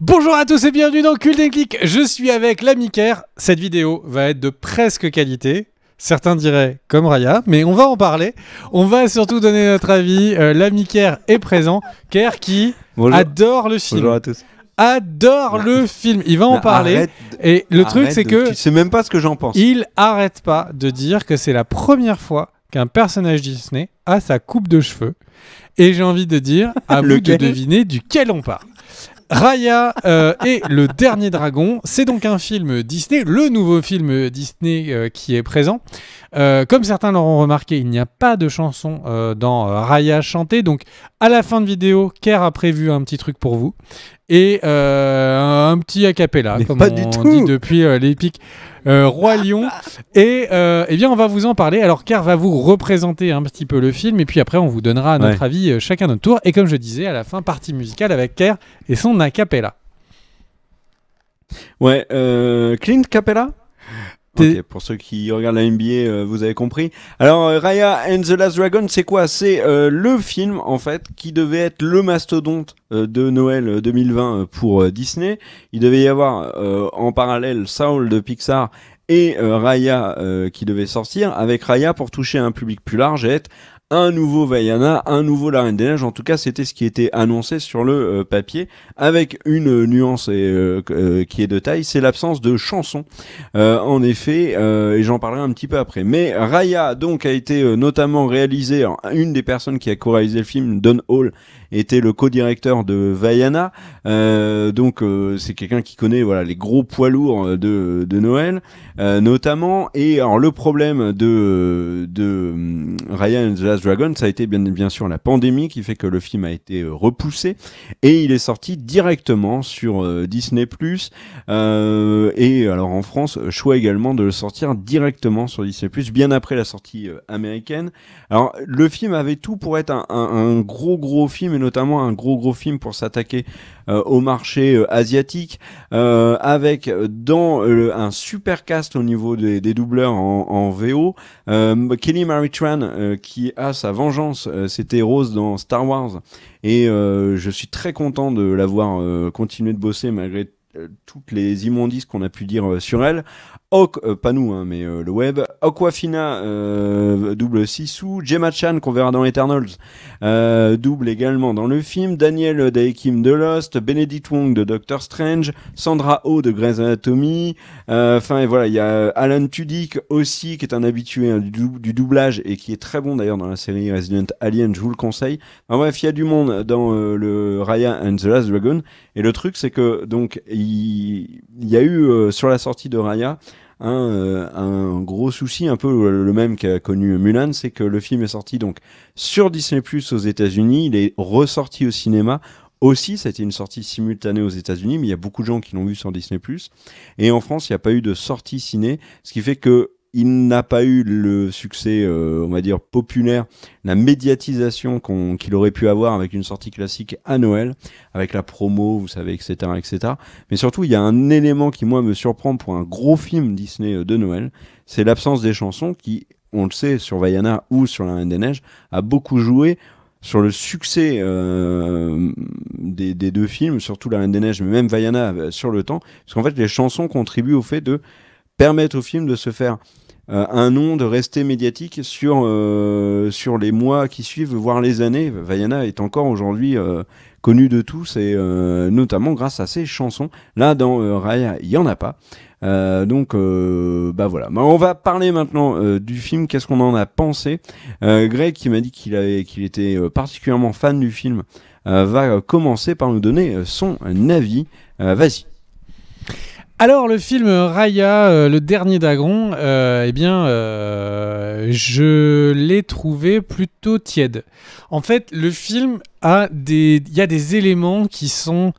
Bonjour à tous et bienvenue dans Cult & Click. Je suis avec l'ami Ker. Cette vidéo va être de presque qualité. Certains diraient comme Raya, mais on va en parler. On va surtout donner notre avis. L'ami Ker est présent. Ker qui adore le film. Bonjour à tous. Adore le film. Il va en parler. Et le truc, c'est que tu sais même pas ce que j'en pense. il arrête pas de dire que c'est la première fois qu'un personnage Disney a sa coupe de cheveux. Et j'ai envie de dire, à vous de deviner duquel on parle. Raya et le Dernier Dragon, c'est donc un film Disney, le nouveau film Disney qui est présent. Comme certains l'auront remarqué, il n'y a pas de chanson dans Raya chantée, donc à la fin de vidéo, Ker a prévu un petit truc pour vous et un petit a cappella, comme on dit depuis l'épique Roi Lion. Et eh bien, on va vous en parler. Alors, Ker va vous représenter un petit peu le film, et puis après, on vous donnera notre avis chacun notre tour. Et comme je disais, à la fin, partie musicale avec Ker et son a cappella. Ouais, Clint Capella. Okay, pour ceux qui regardent la NBA, vous avez compris. Alors, Raya and the Last Dragon, c'est quoi? C'est le film, en fait, qui devait être le mastodonte de Noël 2020 pour Disney. Il devait y avoir en parallèle Soul de Pixar et Raya qui devait sortir, avec Raya pour toucher un public plus large et être un nouveau Vaiana, un nouveau La Reine des Neiges. En tout cas, c'était ce qui était annoncé sur le papier, avec une nuance qui est de taille, c'est l'absence de chansons. En effet, et j'en parlerai un petit peu après. Mais Raya, donc, a été notamment réalisé. Alors, une des personnes qui a co-réalisé le film, Don Hall, était le co-directeur de Vaiana. Donc, c'est quelqu'un qui connaît les gros poids lourds de Noël, notamment. Et alors, le problème de Raya and the Last Dragon, ça a été bien sûr la pandémie qui fait que le film a été repoussé et il est sorti directement sur Disney+. Et alors en France, choix également de le sortir directement sur Disney+, bien après la sortie américaine. Alors le film avait tout pour être un gros film, et notamment un gros film pour s'attaquer au marché asiatique, avec un super cast au niveau des doubleurs en VO. Kelly Marie Tran qui a sa vengeance, c'était Rose dans Star Wars, et je suis très content de l'avoir continué de bosser malgré toutes les immondices qu'on a pu dire sur elle. Pas nous, hein, mais le web. Awkwafina double Sisu. Gemma Chan, qu'on verra dans Eternals, double également dans le film. Daniel Day-Kim de Lost. Benedict Wong de Doctor Strange. Sandra Oh de Grey's Anatomy. Enfin, et voilà, il y a Alan Tudyk aussi, qui est un habitué du doublage et qui est très bon d'ailleurs dans la série Resident Alien, je vous le conseille. Enfin, bref, il y a du monde dans le Raya and the Last Dragon. Et le truc, c'est que donc il y a eu sur la sortie de Raya un gros souci, un peu le même qu'a connu Mulan, c'est que le film est sorti donc sur Disney+ aux États-Unis, il est ressorti au cinéma. Aussi, ça a été une sortie simultanée aux États-Unis, mais il y a beaucoup de gens qui l'ont vu sur Disney+. Et en France, il n'y a pas eu de sortie ciné, ce qui fait que il n'a pas eu le succès, on va dire, populaire, la médiatisation qu'il aurait pu avoir avec une sortie classique à Noël, avec la promo, vous savez, etc., etc. Mais surtout, il y a un élément qui, moi, me surprend pour un gros film Disney de Noël, c'est l'absence des chansons qui, on le sait, sur Vaiana ou sur La Reine des Neiges, a beaucoup joué sur le succès des deux films, surtout La Reine des Neiges, mais même Vaiana sur le temps, parce qu'en fait, les chansons contribuent au fait de permettre au film de se faire un nom, de rester médiatique sur les mois qui suivent, voire les années. Vaiana est encore aujourd'hui connu de tous, et notamment grâce à ses chansons. Là, dans Raya, il n'y en a pas. Donc voilà. On va parler maintenant du film. Qu'est-ce qu'on en a pensé? Greg, qui m'a dit qu'il était particulièrement fan du film, va commencer par nous donner son avis. Vas-y. Alors le film Raya, le Dernier Dragon, je l'ai trouvé plutôt tiède. En fait, le film il y a des éléments qui sont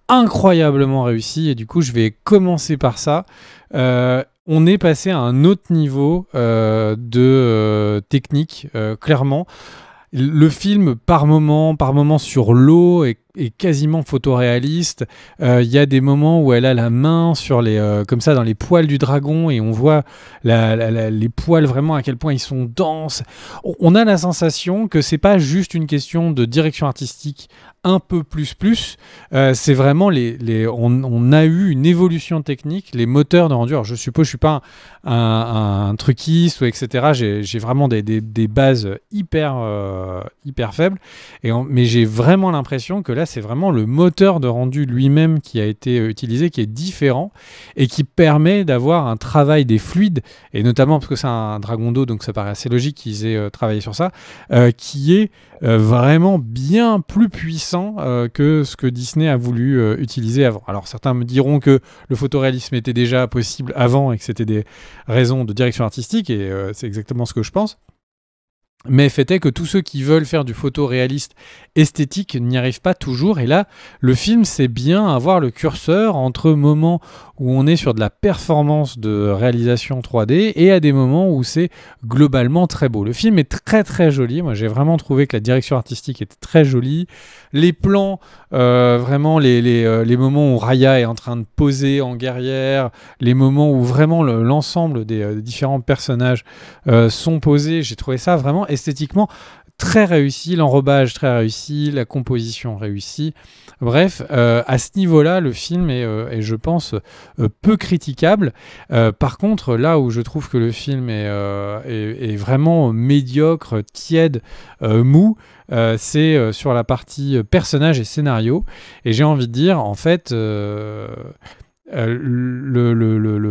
incroyablement réussis, et du coup je vais commencer par ça. On est passé à un autre niveau de technique, clairement. Le film, par moment sur l'eau, est quasiment photoréaliste. Il y a des moments où elle a la main sur comme ça dans les poils du dragon, et on voit les poils vraiment à quel point ils sont denses. On a la sensation que c'est pas juste une question de direction artistique un peu plus, c'est vraiment on a eu une évolution technique, les moteurs de rendu. Alors je suppose, je suis pas un truquiste ou etc. J'ai vraiment des bases hyper faibles, mais j'ai vraiment l'impression que là c'est vraiment le moteur de rendu lui-même qui a été utilisé, qui est différent et qui permet d'avoir un travail des fluides, et notamment parce que c'est un dragon d'eau, donc ça paraît assez logique qu'ils aient travaillé sur ça, qui est vraiment bien plus puissant que ce que Disney a voulu utiliser avant. Alors certains me diront que le photoréalisme était déjà possible avant et que c'était des raisons de direction artistique, et c'est exactement ce que je pense. Mais fait est que tous ceux qui veulent faire du photoréaliste esthétique n'y arrivent pas toujours. Et là, le film sait bien avoir le curseur entre moments où on est sur de la performance de réalisation 3D et à des moments où c'est globalement très beau. Le film est très très joli. Moi, j'ai vraiment trouvé que la direction artistique était très jolie. Les plans, vraiment les moments où Raya est en train de poser en guerrière, les moments où vraiment l'ensemble des différents personnages sont posés, j'ai trouvé ça vraiment esthétiquement très réussi, l'enrobage très réussi, la composition réussie. Bref, à ce niveau-là, le film est je pense, peu critiquable. Par contre, là où je trouve que le film est vraiment médiocre, tiède, mou, c'est sur la partie personnage et scénario. Et j'ai envie de dire, en fait, le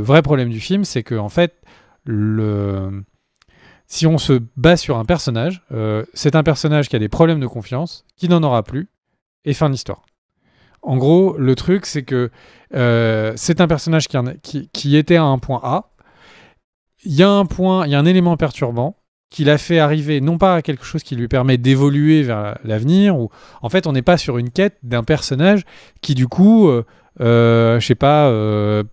vrai problème du film, c'est que en fait, si on se base sur un personnage, c'est un personnage qui a des problèmes de confiance, qui n'en aura plus, et fin de l'histoire. En gros, le truc, c'est que c'est un personnage qui était à un point A. Il y a un élément perturbant qui l'a fait arriver non pas à quelque chose qui lui permet d'évoluer vers l'avenir, ou en fait, on n'est pas sur une quête d'un personnage qui, du coup, je sais pas,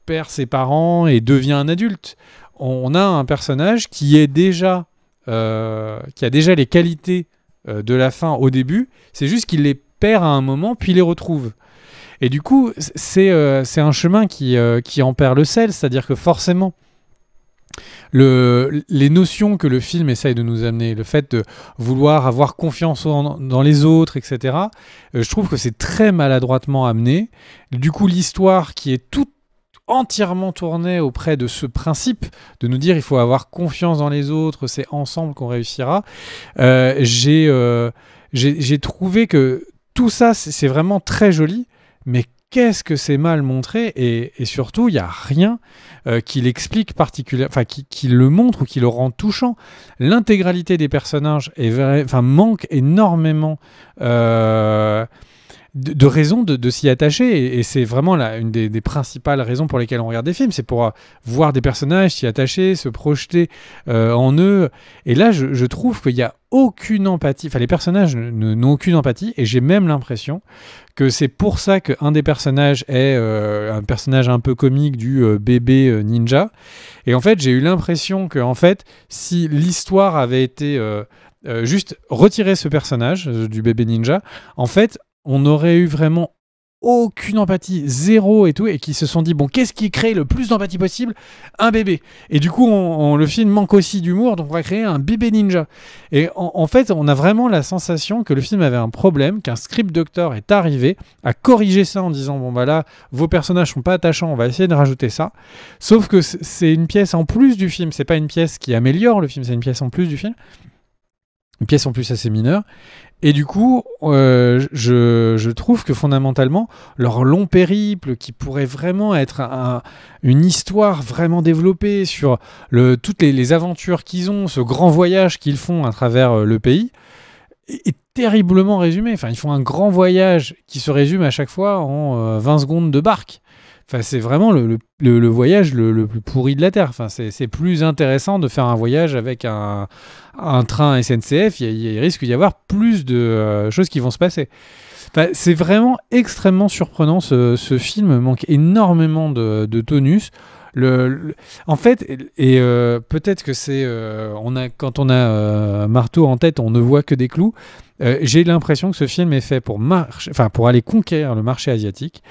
perd ses parents et devient un adulte. On a un personnage qui a déjà les qualités de la fin au début, c'est juste qu'il les perd à un moment puis les retrouve. Et du coup, c'est un chemin qui en perd le sel, c'est-à-dire que forcément, les notions que le film essaye de nous amener, le fait de vouloir avoir confiance dans les autres, etc., je trouve que c'est très maladroitement amené. Du coup, l'histoire qui est toute entièrement tournée auprès de ce principe de nous dire il faut avoir confiance dans les autres, c'est ensemble qu'on réussira. J'ai trouvé que tout ça, c'est vraiment très joli, mais qu'est-ce que c'est mal montré, et surtout, il n'y a rien qui l'explique particulièrement, enfin qui le montre ou qui le rend touchant. L'intégralité des personnages manque énormément de raisons de s'y attacher, et c'est vraiment une des principales raisons pour lesquelles on regarde des films, c'est pour voir des personnages, s'y attacher, se projeter en eux, et là je trouve qu'il n'y a aucune empathie, enfin les personnages n'ont aucune empathie, et j'ai même l'impression que c'est pour ça qu'un des personnages est un personnage un peu comique du bébé ninja, et en fait j'ai eu l'impression que en fait, si l'histoire avait été juste retirer ce personnage du bébé ninja, en fait on aurait eu vraiment aucune empathie, zéro et tout, et qui se sont dit, bon, qu'est-ce qui crée le plus d'empathie possible ? Un bébé. Et du coup, le film manque aussi d'humour, donc on va créer un bébé ninja. Et en fait, on a vraiment la sensation que le film avait un problème, qu'un script doctor est arrivé, a corrigé ça en disant, bon bah là, vos personnages sont pas attachants, on va essayer de rajouter ça. Sauf que c'est une pièce en plus du film, c'est pas une pièce qui améliore le film, c'est une pièce en plus du film. Une pièce en plus assez mineure. Et du coup, je trouve que fondamentalement, leur long périple, qui pourrait vraiment être une histoire vraiment développée sur toutes les aventures qu'ils ont, ce grand voyage qu'ils font à travers le pays, est terriblement résumé. Enfin, ils font un grand voyage qui se résume à chaque fois en 20 secondes de barque. Enfin, c'est vraiment le voyage le plus pourri de la Terre. Enfin, c'est plus intéressant de faire un voyage avec un train SNCF. Il risque d'y avoir plus de choses qui vont se passer. Enfin, c'est vraiment extrêmement surprenant. Ce film manque énormément de tonus. En fait, et peut-être que c'est... quand on a marteau en tête, on ne voit que des clous. J'ai l'impression que ce film est fait pour aller conquérir le marché asiatique,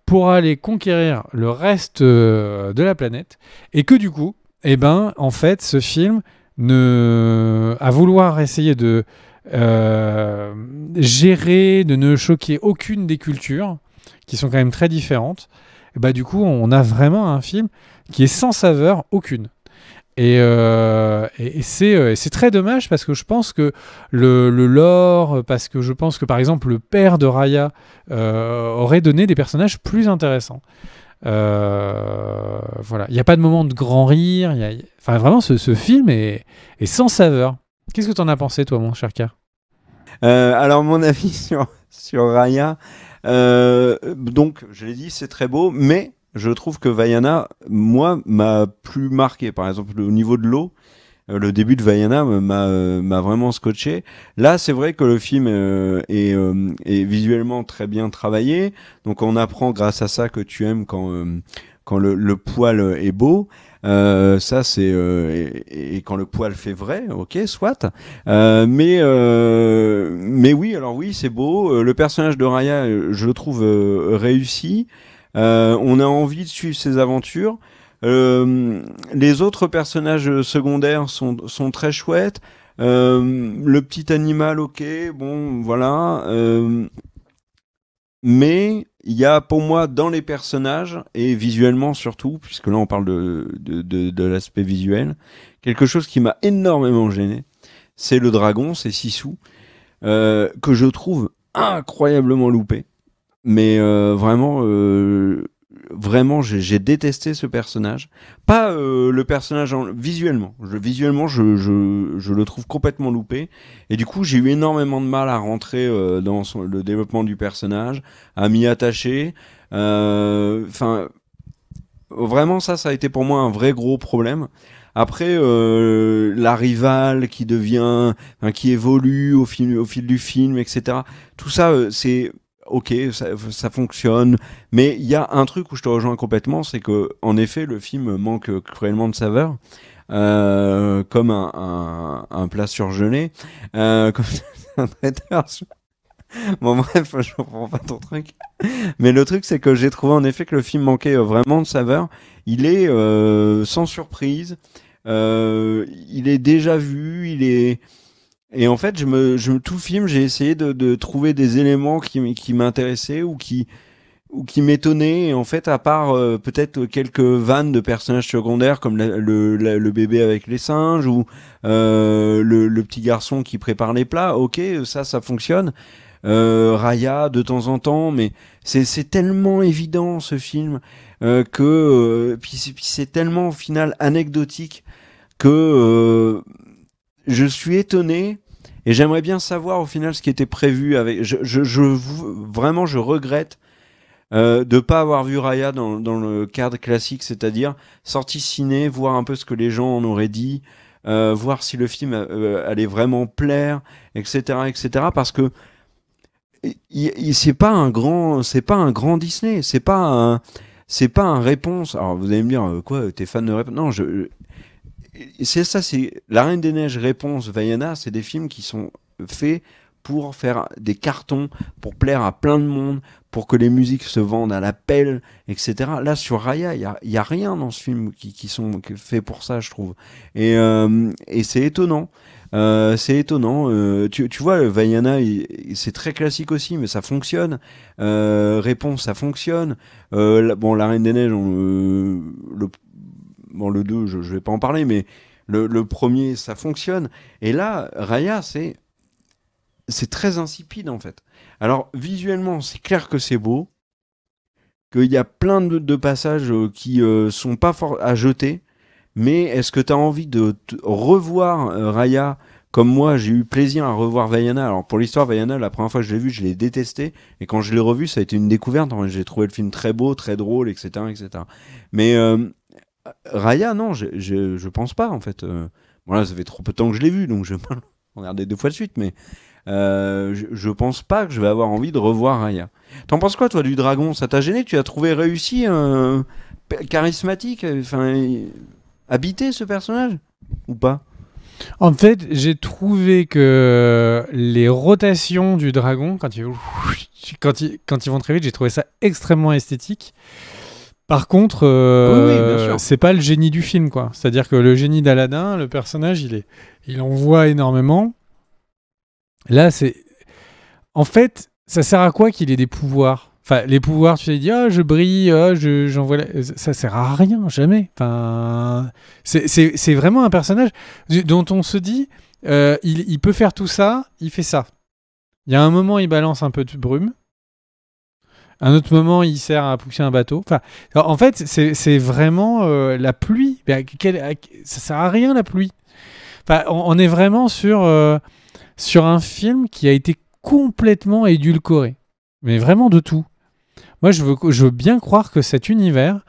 pour aller conquérir le reste de la planète, et que du coup, en fait, ce film, à vouloir essayer de gérer, de ne choquer aucune des cultures, qui sont quand même très différentes. Et bah, du coup, on a vraiment un film qui est sans saveur aucune. Et c'est très dommage parce que je pense que le lore, parce que je pense que par exemple le père de Raya aurait donné des personnages plus intéressants. Voilà, il n'y a pas de moment de grand rire. Enfin, vraiment, ce film est sans saveur. Qu'est-ce que tu en as pensé, toi, mon cher K? Alors, mon avis sur Raya, donc, je l'ai dit, c'est très beau, mais je trouve que Vaiana, moi, m'a plus marqué. Par exemple, au niveau de l'eau, le début de Vaiana m'a vraiment scotché. Là, c'est vrai que le film est visuellement très bien travaillé. Donc, on apprend grâce à ça que tu aimes quand le poil est beau. Ça, c'est et quand le poil fait vrai, ok, soit. Mais oui, alors oui, c'est beau. Le personnage de Raya, je le trouve réussi. On a envie de suivre ses aventures. Les autres personnages secondaires sont très chouettes. Le petit animal, ok, bon, voilà. Mais il y a pour moi dans les personnages, et visuellement surtout, puisque là on parle de l'aspect visuel, quelque chose qui m'a énormément gêné. C'est le dragon, c'est Sisu, que je trouve incroyablement loupé. Mais vraiment, j'ai détesté ce personnage. Pas le personnage visuellement. Visuellement, je le trouve complètement loupé. Et du coup, j'ai eu énormément de mal à rentrer dans le développement du personnage, à m'y attacher. Enfin, vraiment, ça a été pour moi un vrai gros problème. Après, la rivale qui devient, qui évolue au fil du film, etc. Tout ça, c'est ok, ça fonctionne, mais il y a un truc où je te rejoins complètement, c'est que en effet, le film manque cruellement de saveur, comme un plat surgelé, comme un traiteur. Bon bref, je comprends pas ton truc. Mais le truc, c'est que j'ai trouvé en effet que le film manquait vraiment de saveur. Il est sans surprise, il est déjà vu, il est... Et en fait, tout le film, j'ai essayé de trouver des éléments qui m'intéressaient ou qui m'étonnaient. Et en fait, à part peut-être quelques vannes de personnages secondaires comme le bébé avec les singes ou le petit garçon qui prépare les plats, ok, ça fonctionne. Raya de temps en temps, mais c'est tellement évident ce film que puis c'est tellement au final anecdotique que je suis étonné. Et j'aimerais bien savoir au final ce qui était prévu avec. Vraiment, je regrette de pas avoir vu Raya dans le cadre classique, c'est-à-dire sortie ciné, voir un peu ce que les gens en auraient dit, voir si le film allait vraiment plaire, etc., etc. Parce que c'est pas un grand Disney, c'est pas un réponse. Alors vous allez me dire quoi, t'es fan de réponse? Non, c'est ça, c'est La Reine des Neiges, Réponse, Vaiana, c'est des films qui sont faits pour faire des cartons, pour plaire à plein de monde, pour que les musiques se vendent à la pelle, etc. Là, sur Raya, il y a rien dans ce film qui sont faits pour ça, je trouve. Et c'est étonnant. C'est étonnant. Tu vois, Vaiana, c'est très classique aussi, mais ça fonctionne. Réponse, ça fonctionne. La Reine des Neiges, le 2, je vais pas en parler, mais le premier, ça fonctionne. Et là, Raya, c'est très insipide, en fait. Alors, visuellement, c'est clair que c'est beau, qu'il y a plein de passages qui sont pas à jeter, mais est-ce que tu as envie de revoir Raya comme moi, j'ai eu plaisir à revoir Vaiana. Alors, pour l'histoire, Vaiana, la première fois que je l'ai vu, je l'ai détesté. Et quand je l'ai revu, ça a été une découverte. J'ai trouvé le film très beau, très drôle, etc. etc. Mais Raya, non, je pense pas, en fait. Voilà, ça fait trop peu de temps que je l'ai vu, donc je vais pas le regarder 2 fois de suite, mais je pense pas que je vais avoir envie de revoir Raya. T'en penses quoi, toi, du dragon? Ça t'a gêné? Tu as trouvé réussi, charismatique, habité, ce personnage? Ou pas? En fait, j'ai trouvé que les rotations du dragon, quand ils vont très vite, j'ai trouvé ça extrêmement esthétique. Par contre, oui, c'est pas le génie du film, quoi. C'est-à-dire que le génie d'Aladin, le personnage, il envoie énormément. Là, c'est... En fait, ça sert à quoi qu'il ait des pouvoirs ? Enfin, les pouvoirs, tu t'es dit, je brille, j'envoie... Ça sert à rien, jamais. Enfin, c'est vraiment un personnage dont on se dit, il peut faire tout ça, il fait ça. Il y a un moment, il balance un peu de brume. Un autre moment, il sert à pousser un bateau. Enfin, en fait, c'est vraiment la pluie. Ça sert à rien, la pluie. Enfin, on est vraiment sur un film qui a été complètement édulcoré. Mais vraiment de tout. Moi, je veux bien croire que cet univers,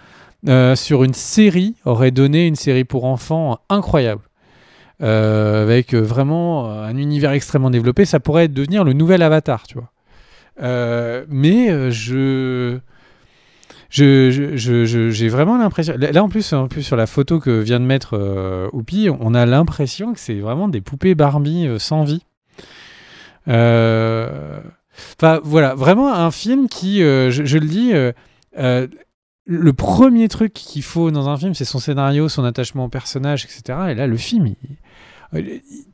sur une série, aurait donné une série pour enfants incroyable. Avec vraiment un univers extrêmement développé. Ça pourrait devenir le nouvel Avatar, tu vois. Mais j'ai vraiment l'impression... Là, en plus, sur la photo que vient de mettre Oupi, on a l'impression que c'est vraiment des poupées Barbie sans vie. Enfin, voilà, vraiment un film qui, je le dis, le premier truc qu'il faut dans un film, c'est son scénario, son attachement au personnage, etc. Et là, le film,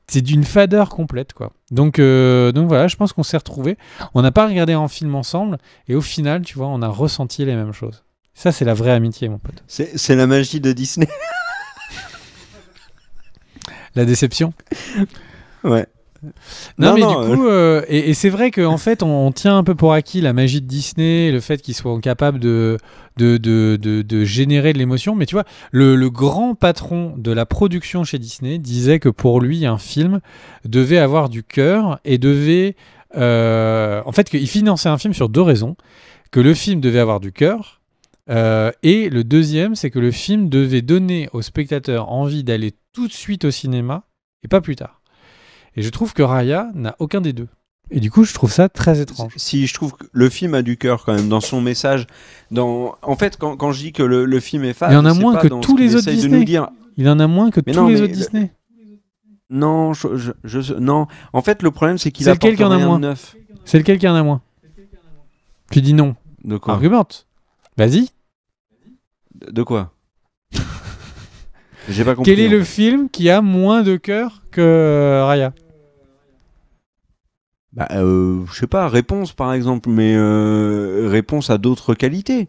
c'est d'une fadeur complète, quoi. Donc voilà, je pense qu'on s'est retrouvés. On n'a pas regardé un film ensemble, et au final, tu vois, on a ressenti les mêmes choses. Ça, c'est la vraie amitié, mon pote. C'est la magie de Disney. La déception. Ouais. Non, mais du coup, et c'est vrai qu'en fait, on tient un peu pour acquis la magie de Disney, le fait qu'ils soient capables de générer de l'émotion. Mais tu vois, le grand patron de la production chez Disney disait que pour lui, un film devait avoir du cœur et devait... en fait, qu'il finançait un film sur 2 raisons. Que le film devait avoir du cœur, et le deuxième, c'est que le film devait donner aux spectateurs envie d'aller tout de suite au cinéma et pas plus tard. Et je trouve que Raya n'a aucun des deux. Et du coup, je trouve ça très étrange. Si, je trouve que le film a du cœur quand même dans son message. En fait, quand je dis que le film est fade, il y en a moins que tous les autres Disney. Il en a moins que tous les autres Disney. Non, non. En fait, le problème, c'est qu'il apporte rien de neuf. C'est lequel qui en a moins ? Tu dis non. De quoi ? Argumente. Vas-y. De quoi ? J'ai pas compris. Quel est le film qui a moins de cœur que Raya ? Bah, je sais pas, Réponse par exemple, mais Réponse à d'autres qualités.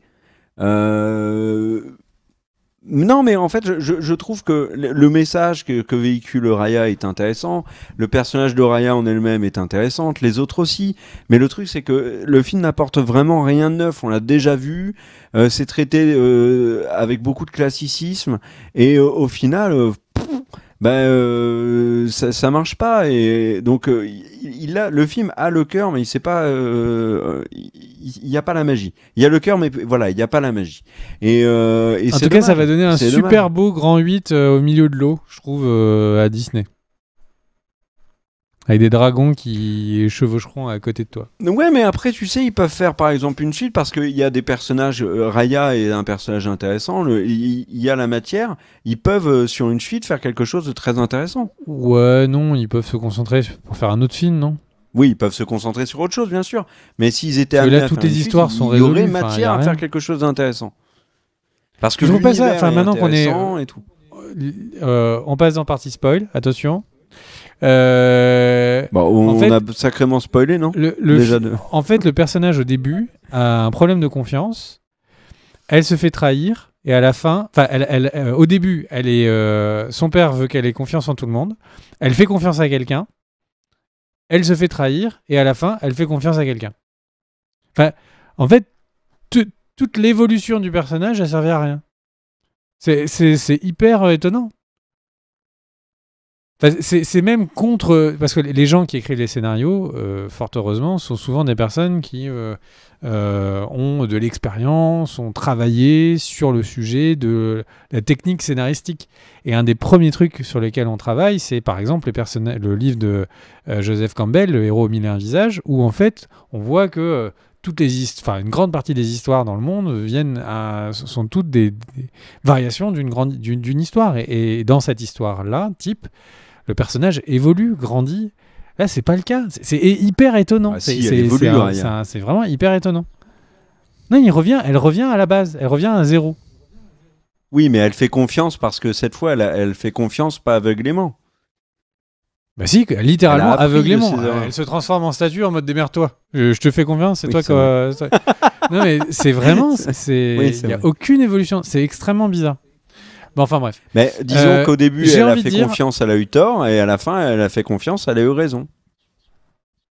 Non, mais en fait, je trouve que le message que véhicule Raya est intéressant. Le personnage de Raya en elle-même est intéressante, les autres aussi. Mais le truc, c'est que le film n'apporte vraiment rien de neuf. On l'a déjà vu. C'est traité avec beaucoup de classicisme. Et au final, ça marche pas. Et donc, le film a le cœur, mais il sait pas. Il n'y a pas la magie. Il y a le cœur, mais voilà, il n'y a pas la magie. Et en c'est tout cas, dommage. ça va donner un super beau grand 8 au milieu de l'eau, je trouve, à Disney. Avec des dragons qui chevaucheront à côté de toi. Ouais, mais après, tu sais, ils peuvent faire par exemple une suite parce qu'il y a des personnages. Raya est un personnage intéressant. Il y a la matière. Ils peuvent, sur une suite, faire quelque chose de très intéressant. Ouais, non, ils peuvent se concentrer pour faire un autre film, non ? Oui, ils peuvent se concentrer sur autre chose, bien sûr. Mais s'ils étaient amenés là, toutes les histoires sont résolues, il y résolues, aurait matière à faire quelque chose d'intéressant. Parce que je l'univers ça, est maintenant qu'on est, et tout. On passe dans partie spoil. Attention. On a sacrément spoilé, non ? En fait, le personnage au début a un problème de confiance. Elle se fait trahir et à la fin, au début, son père veut qu'elle ait confiance en tout le monde. Elle fait confiance à quelqu'un. Elle se fait trahir et à la fin, elle fait confiance à quelqu'un. Enfin, en fait, toute l'évolution du personnage a servi à rien. C'est hyper étonnant. Enfin, c'est même contre... Parce que les gens qui écrivent les scénarios, fort heureusement, sont souvent des personnes qui ont de l'expérience, ont travaillé sur le sujet de la technique scénaristique. Et un des premiers trucs sur lesquels on travaille, c'est par exemple le livre de Joseph Campbell, Le héros aux mille et un visages, où en fait, on voit que... une grande partie des histoires dans le monde sont toutes des variations d'une histoire. Et dans cette histoire-là, le personnage évolue, grandit. Là, c'est pas le cas. C'est hyper étonnant. C'est vraiment hyper étonnant. Non, elle revient à la base. Elle revient à 0. Oui, mais elle fait confiance parce que cette fois, elle fait confiance pas aveuglément. Bah si, littéralement, appris aveuglément. de ses erreurs. Elle se transforme en statue en mode démerde-toi. Je te fais confiance, c'est Oui, toi c'est quoi. Non mais c'est vraiment, il n'y a aucune évolution. C'est extrêmement bizarre. Bon, enfin bref. Mais disons qu'au début, j'ai elle a envie de fait dire- confiance, elle a eu tort, et à la fin, elle a fait confiance, elle a eu raison.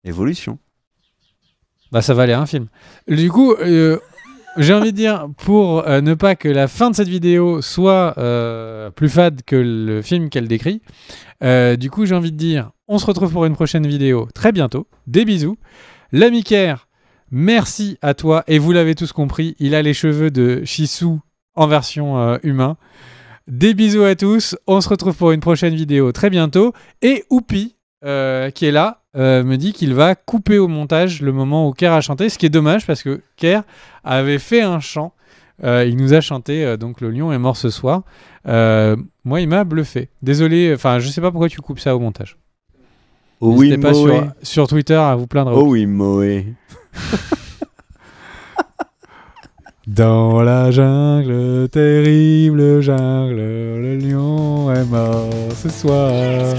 Évolution. Bah ça valait un film. Du coup, j'ai envie de dire, pour ne pas que la fin de cette vidéo soit plus fade que le film qu'elle décrit, du coup j'ai envie de dire, on se retrouve pour une prochaine vidéo très bientôt. Des bisous. L'ami Kerr, merci à toi. Et vous l'avez tous compris, il a les cheveux de Shisu en version humain. Des bisous à tous. On se retrouve pour une prochaine vidéo très bientôt. Et Oupi, qui est là, me dit qu'il va couper au montage le moment où Kerr a chanté, ce qui est dommage parce que Kerr avait fait un chant. Il nous a chanté donc Le lion est mort ce soir. Moi, il m'a bluffé. Désolé, enfin, je sais pas pourquoi tu coupes ça au montage. Oh oui, N'hésitez pas sur Twitter à vous plaindre. Oh oui, Moé. Dans la jungle, terrible jungle, le lion est mort ce soir.